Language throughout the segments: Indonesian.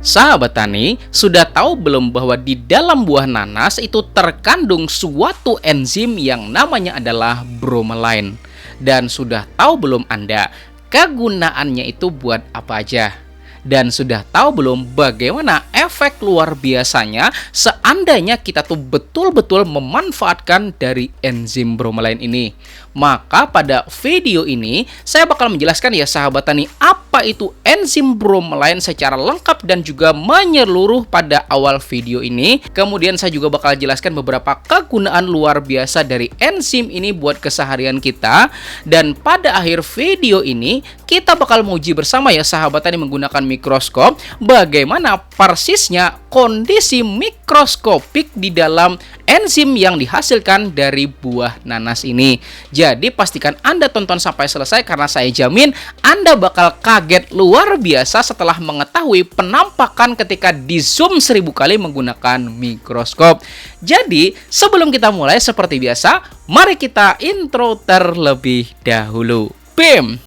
Sahabat tani, sudah tahu belum bahwa di dalam buah nanas itu terkandung suatu enzim yang namanya adalah bromelain? Dan sudah tahu belum Anda kegunaannya itu buat apa aja? Dan sudah tahu belum bagaimana efek luar biasanya seandainya kita tuh betul-betul memanfaatkan dari enzim bromelain ini? Maka pada video ini saya bakal menjelaskan ya sahabat tani, apa itu enzim bromelain secara lengkap dan juga menyeluruh pada awal video ini. Kemudian saya juga bakal jelaskan beberapa kegunaan luar biasa dari enzim ini buat keseharian kita. Dan pada akhir video ini kita bakal menguji bersama ya sahabat tani menggunakan mikroskop bagaimana persisnya kondisi mikroskopik di dalam enzim yang dihasilkan dari buah nanas ini. Jadi pastikan Anda tonton sampai selesai karena saya jamin Anda bakal kaget luar biasa setelah mengetahui penampakan ketika di zoom 1000 kali menggunakan mikroskop. Jadi sebelum kita mulai seperti biasa, mari kita intro terlebih dahulu. BIM!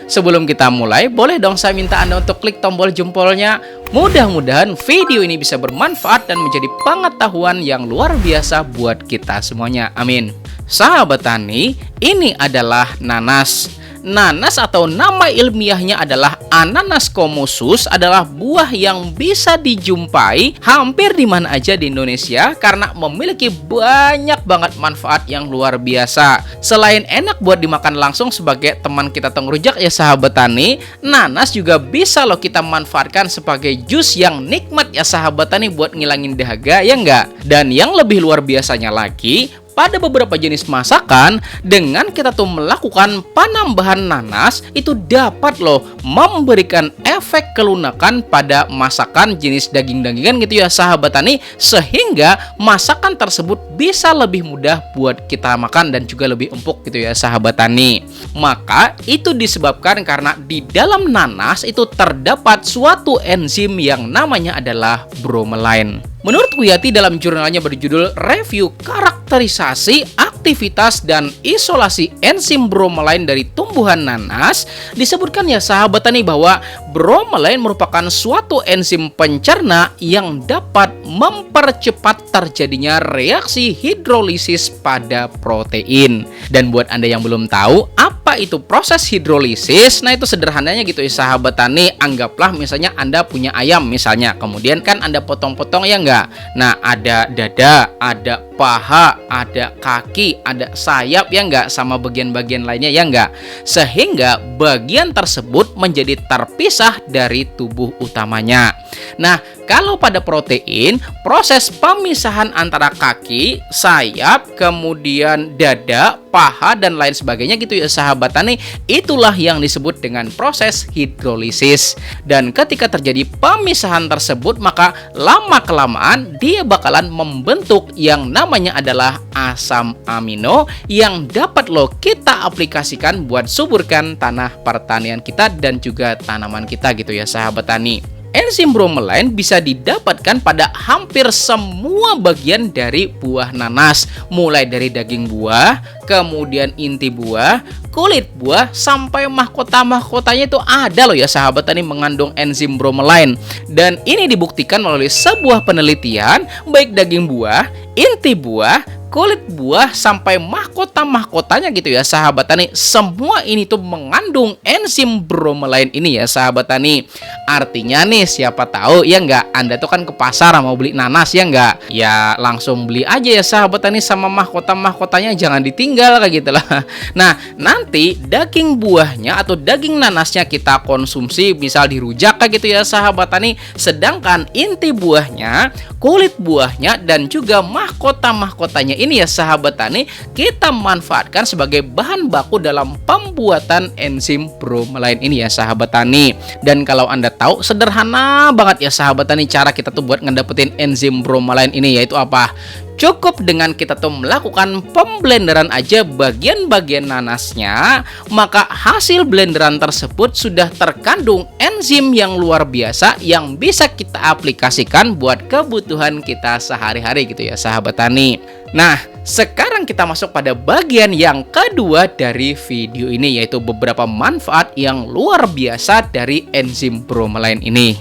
Sebelum kita mulai, boleh dong saya minta Anda untuk klik tombol jempolnya. Mudah-mudahan video ini bisa bermanfaat dan menjadi pengetahuan yang luar biasa buat kita semuanya. Amin. Sahabat tani, ini adalah nanas. Nanas atau nama ilmiahnya adalah Ananas commusus adalah buah yang bisa dijumpai hampir di mana aja di Indonesia karena memiliki banyak banget manfaat yang luar biasa. Selain enak buat dimakan langsung sebagai teman kita tengrujak ya sahabat tani, nanas juga bisa loh kita manfaatkan sebagai jus yang nikmat ya sahabat tani buat ngilangin dahaga ya enggak? Dan yang lebih luar biasanya lagi, pada beberapa jenis masakan, dengan kita tuh melakukan penambahan nanas, itu dapat loh memberikan efek kelunakan pada masakan jenis daging-dagingan gitu ya sahabat tani, sehingga masakan tersebut bisa lebih mudah buat kita makan dan juga lebih empuk gitu ya sahabat tani. Maka itu disebabkan karena di dalam nanas itu terdapat suatu enzim yang namanya adalah bromelain. Menurut Wiyati dalam jurnalnya berjudul Review Karakterisasi, Aktivitas, dan Isolasi Enzim Bromelain dari Tumbuhan Nanas, disebutkan ya sahabat tani bahwa bromelain merupakan suatu enzim pencerna yang dapat mempercepat terjadinya reaksi hidrolisis pada protein. Dan buat Anda yang belum tahu apa itu proses hidrolisis, nah itu sederhananya gitu ya sahabat tani, anggaplah misalnya Anda punya ayam misalnya, kemudian kan Anda potong-potong ya enggak. Nah, ada dada, ada paha, ada kaki, ada sayap ya enggak, sama bagian-bagian lainnya ya enggak. Sehingga bagian tersebut menjadi terpisah dari tubuh utamanya. Nah, kalau pada protein, proses pemisahan antara kaki, sayap, kemudian dada, paha, dan lain sebagainya gitu ya sahabat tani, itulah yang disebut dengan proses hidrolisis. Dan ketika terjadi pemisahan tersebut, maka lama-kelamaan dia bakalan membentuk yang namanya adalah asam amino yang dapat loh kita aplikasikan buat suburkan tanah pertanian kita dan juga tanaman kita gitu ya sahabat tani. Enzim bromelain bisa didapatkan pada hampir semua bagian dari buah nanas, mulai dari daging buah, kemudian inti buah, kulit buah, sampai mahkota-mahkotanya itu ada loh ya sahabat tani mengandung enzim bromelain. Dan ini dibuktikan melalui sebuah penelitian, baik daging buah, inti buah, kulit buah, sampai mahkota-mahkotanya gitu ya sahabat tani, semua ini tuh mengandung enzim bromelain ini ya sahabat tani. Artinya nih, siapa tahu ya enggak, Anda tuh kan ke pasar mau beli nanas ya enggak, ya langsung beli aja ya sahabat tani, sama mahkota-mahkotanya jangan ditinggal kayak gitulah. Nah, nanti daging buahnya atau daging nanasnya kita konsumsi misal dirujak kayak gitu ya sahabat tani, sedangkan inti buahnya, kulit buahnya, dan juga mahkota-mahkotanya ini ya sahabat tani kita manfaatkan sebagai bahan baku dalam pembuatan enzim bromelain ini ya sahabat tani. Dan kalau Anda tahu, sederhana banget ya sahabat tani cara kita tuh buat ngedapetin enzim bromelain ini, yaitu apa? Cukup dengan kita tuh melakukan pemblenderan aja bagian-bagian nanasnya, maka hasil blenderan tersebut sudah terkandung enzim yang luar biasa yang bisa kita aplikasikan buat kebutuhan kita sehari-hari gitu ya sahabat tani. Nah, sekarang kita masuk pada bagian yang kedua dari video ini, yaitu beberapa manfaat yang luar biasa dari enzim bromelain ini.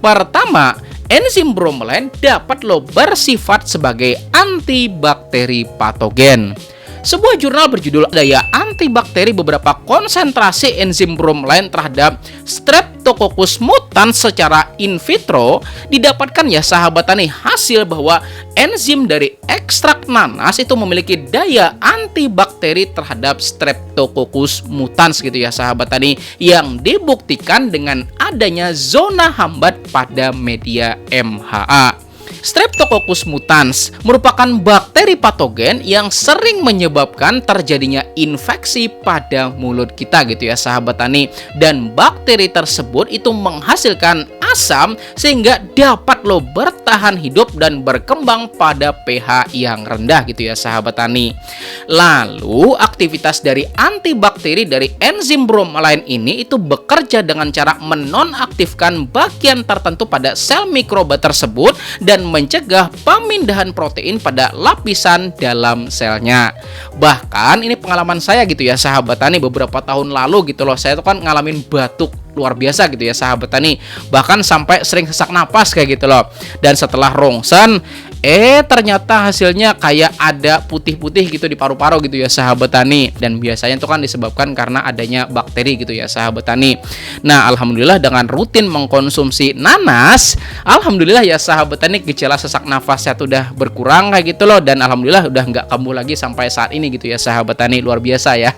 Pertama, enzim bromelain dapat bersifat sebagai antibakteri patogen. Sebuah jurnal berjudul Daya Antibakteri Beberapa Konsentrasi Enzim Bromelain Terhadap Streptococcus mutans secara in vitro didapatkan ya sahabat tani hasil bahwa enzim dari ekstrak nanas itu memiliki daya antibakteri terhadap Streptococcus mutans gitu ya sahabat tani, yang dibuktikan dengan adanya zona hambat pada media MHA. Streptococcus mutans merupakan bakteri patogen yang sering menyebabkan terjadinya infeksi pada mulut kita gitu ya sahabat tani, dan bakteri tersebut itu menghasilkan asam sehingga dapat bertahan hidup dan berkembang pada pH yang rendah gitu ya sahabat tani. Lalu aktivitas dari antibakteri dari enzim bromelain ini itu bekerja dengan cara menonaktifkan bagian tertentu pada sel mikroba tersebut dan mencegah pemindahan protein pada lapisan dalam selnya. Bahkan ini pengalaman saya gitu ya sahabat tani, beberapa tahun lalu gitu loh, saya tuh kan ngalamin batuk luar biasa gitu ya sahabat tani, bahkan sampai sering sesak napas kayak gitu loh. Dan setelah rongsen ternyata hasilnya kayak ada putih-putih gitu di paru-paru gitu ya sahabat tani, dan biasanya itu kan disebabkan karena adanya bakteri gitu ya sahabat tani. Nah, alhamdulillah dengan rutin mengkonsumsi nanas, alhamdulillah ya sahabat tani, gejala sesak nafasnya tuh udah berkurang kayak gitu loh, dan alhamdulillah udah nggak kambuh lagi sampai saat ini gitu ya sahabat tani, luar biasa ya.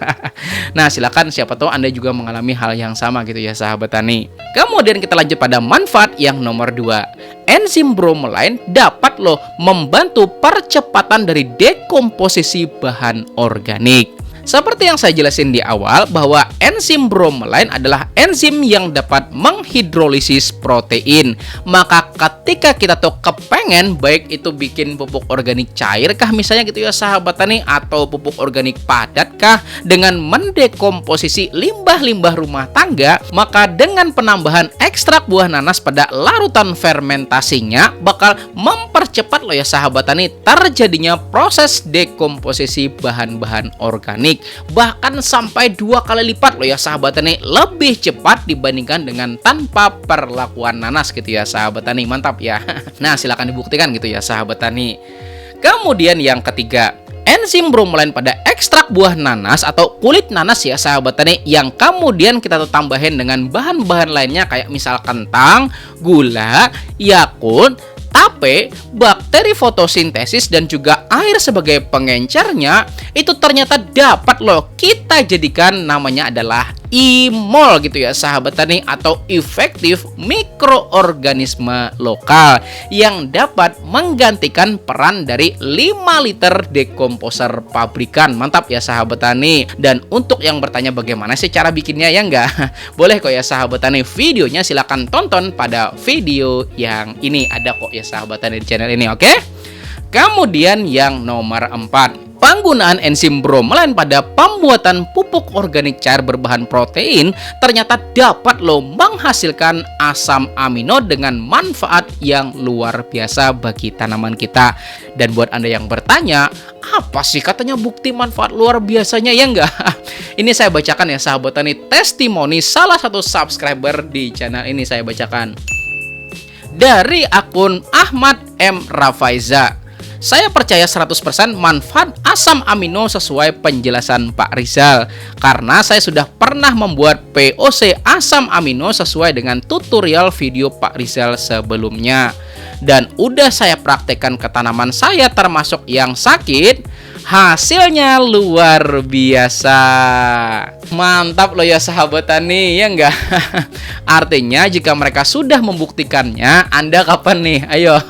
Nah, silakan siapa tahu Anda juga mengalami hal yang sama gitu ya sahabat tani. Kemudian kita lanjut pada manfaat yang nomor 2. Enzim bromelain dapat membantu percepatan dari dekomposisi bahan organik. Seperti yang saya jelasin di awal bahwa enzim bromelain adalah enzim yang dapat menghidrolisis protein. Maka ketika kita tuh kepengen baik itu bikin pupuk organik cair kah misalnya gitu ya sahabat tani, atau pupuk organik padat kah dengan mendekomposisi limbah-limbah rumah tangga, maka dengan penambahan ekstrak buah nanas pada larutan fermentasinya bakal mempercepat ya sahabat tani terjadinya proses dekomposisi bahan-bahan organik. Bahkan sampai 2 kali lipat ya sahabat tani, lebih cepat dibandingkan dengan tanpa perlakuan nanas gitu ya sahabat tani. Mantap ya. Nah, silakan dibuktikan gitu ya sahabat tani. Kemudian yang ketiga, enzim bromelain pada ekstrak buah nanas atau kulit nanas ya sahabat tani, yang kemudian kita tuh tambahin dengan bahan-bahan lainnya kayak misal kentang, gula, yakult, tape, bakteri fotosintesis dan juga air sebagai pengencernya, itu ternyata dapat kita jadikan namanya adalah imol gitu ya sahabat tani, atau efektif mikroorganisme lokal yang dapat menggantikan peran dari 5 liter dekomposer pabrikan. Mantap ya sahabat tani. Dan untuk yang bertanya bagaimana sih cara bikinnya ya enggak, boleh kok ya sahabat tani, videonya silahkan tonton pada video yang ini, ada kok ya sahabat tani di channel ini, oke? Kemudian yang nomor 4, penggunaan enzim bromelain pada pembuatan pupuk organik cair berbahan protein ternyata dapat menghasilkan asam amino dengan manfaat yang luar biasa bagi tanaman kita. Dan buat Anda yang bertanya, apa sih katanya bukti manfaat luar biasanya ya enggak? Ini saya bacakan ya sahabat tani, testimoni salah satu subscriber di channel ini, saya bacakan. Dari akun Ahmad M. Rafaiza. Saya percaya 100% manfaat asam amino sesuai penjelasan Pak Rizal, karena saya sudah pernah membuat POC asam amino sesuai dengan tutorial video Pak Rizal sebelumnya. Dan udah saya praktekkan ke tanaman saya termasuk yang sakit, hasilnya luar biasa. Mantap ya sahabat tani ya enggak? Artinya jika mereka sudah membuktikannya, Anda kapan nih? Ayo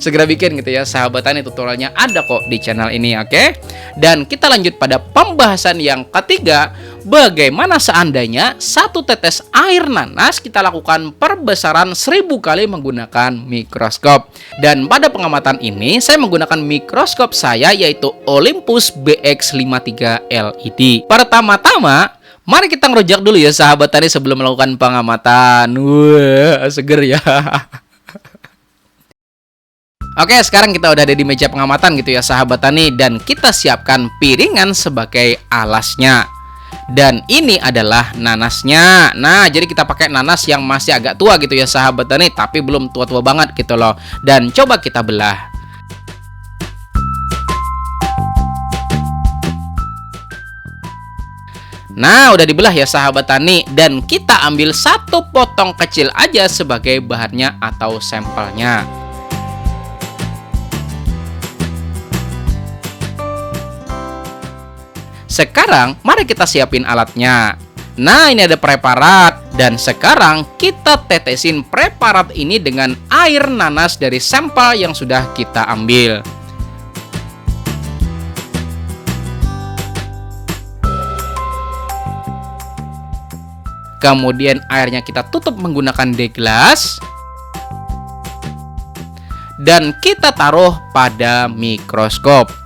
segera bikin gitu ya sahabat tani, tutorialnya ada kok di channel ini, oke? Dan kita lanjut pada pembahasan yang ketiga, Bagaimana seandainya satu tetes air nanas kita lakukan perbesaran 1000 kali menggunakan mikroskop. Dan pada pengamatan ini saya menggunakan mikroskop saya yaitu Olympus BX53 LED. Pertama-tama mari kita ngerojak dulu ya sahabat tani sebelum melakukan pengamatan. Wah, seger ya. Oke, sekarang kita udah ada di meja pengamatan gitu ya sahabat tani, dan kita siapkan piringan sebagai alasnya. Dan ini adalah nanasnya. Nah, jadi kita pakai nanas yang masih agak tua gitu ya sahabat tani, tapi belum tua-tua banget gitu loh. Dan coba kita belah. Nah, udah dibelah ya sahabat tani, dan kita ambil satu potong kecil aja sebagai bahannya atau sampelnya. Sekarang, mari kita siapin alatnya. Nah, ini ada preparat. Dan sekarang, kita tetesin preparat ini dengan air nanas dari sampel yang sudah kita ambil. Kemudian, airnya kita tutup menggunakan deglas. Dan kita taruh pada mikroskop.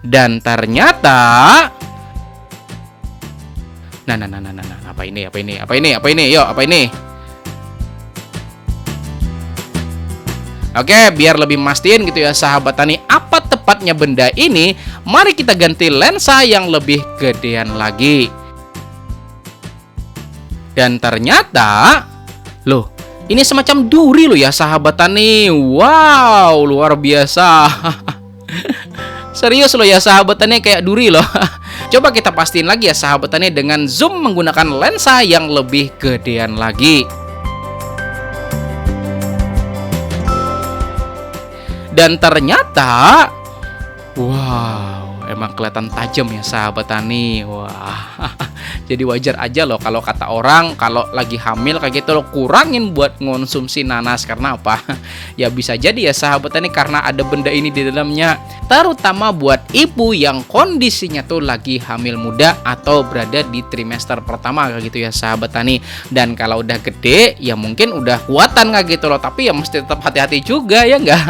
Dan ternyata nah, apa ini? Yuk, apa ini? Oke, biar lebih mastiin gitu ya sahabat tani, apa tepatnya benda ini, mari kita ganti lensa yang lebih gedean lagi. Dan ternyata, loh, ini semacam duri loh ya sahabat tani. Wow, luar biasa. Serius loh ya sahabat tani, kayak duri loh. Coba kita pastiin lagi ya sahabat tani dengan zoom menggunakan lensa yang lebih gedean lagi. Dan ternyata, wow, emang kelihatan tajam ya sahabat tani. Wah, jadi wajar aja loh kalau kata orang kalau lagi hamil kayak gitu loh, kurangin buat ngonsumsi nanas. Karena apa? Ya bisa jadi ya sahabat tani karena ada benda ini di dalamnya. Terutama buat ibu yang kondisinya tuh lagi hamil muda atau berada di trimester pertama kayak gitu ya sahabat tani. Dan kalau udah gede ya mungkin udah kuatan kayak gitu loh, tapi ya mesti tetap hati-hati juga ya enggak.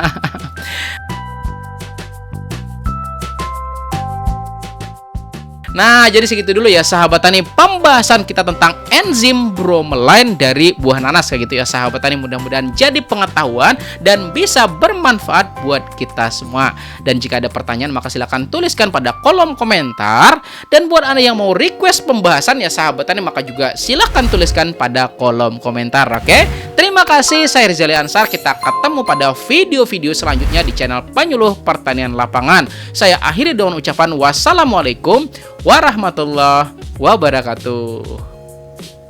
Nah, jadi segitu dulu ya sahabat tani pembahasan kita tentang enzim bromelain dari buah nanas kayak gitu ya sahabat tani. Mudah-mudahan jadi pengetahuan dan bisa bermanfaat buat kita semua. Dan jika ada pertanyaan maka silahkan tuliskan pada kolom komentar. Dan buat Anda yang mau request pembahasan ya sahabat tani, maka juga silahkan tuliskan pada kolom komentar. Oke? Terima kasih, saya Rizali Ansar. Kita ketemu pada video-video selanjutnya di channel Penyuluh Pertanian Lapangan. Saya akhiri dengan ucapan wassalamualaikum warahmatullahi wabarakatuh.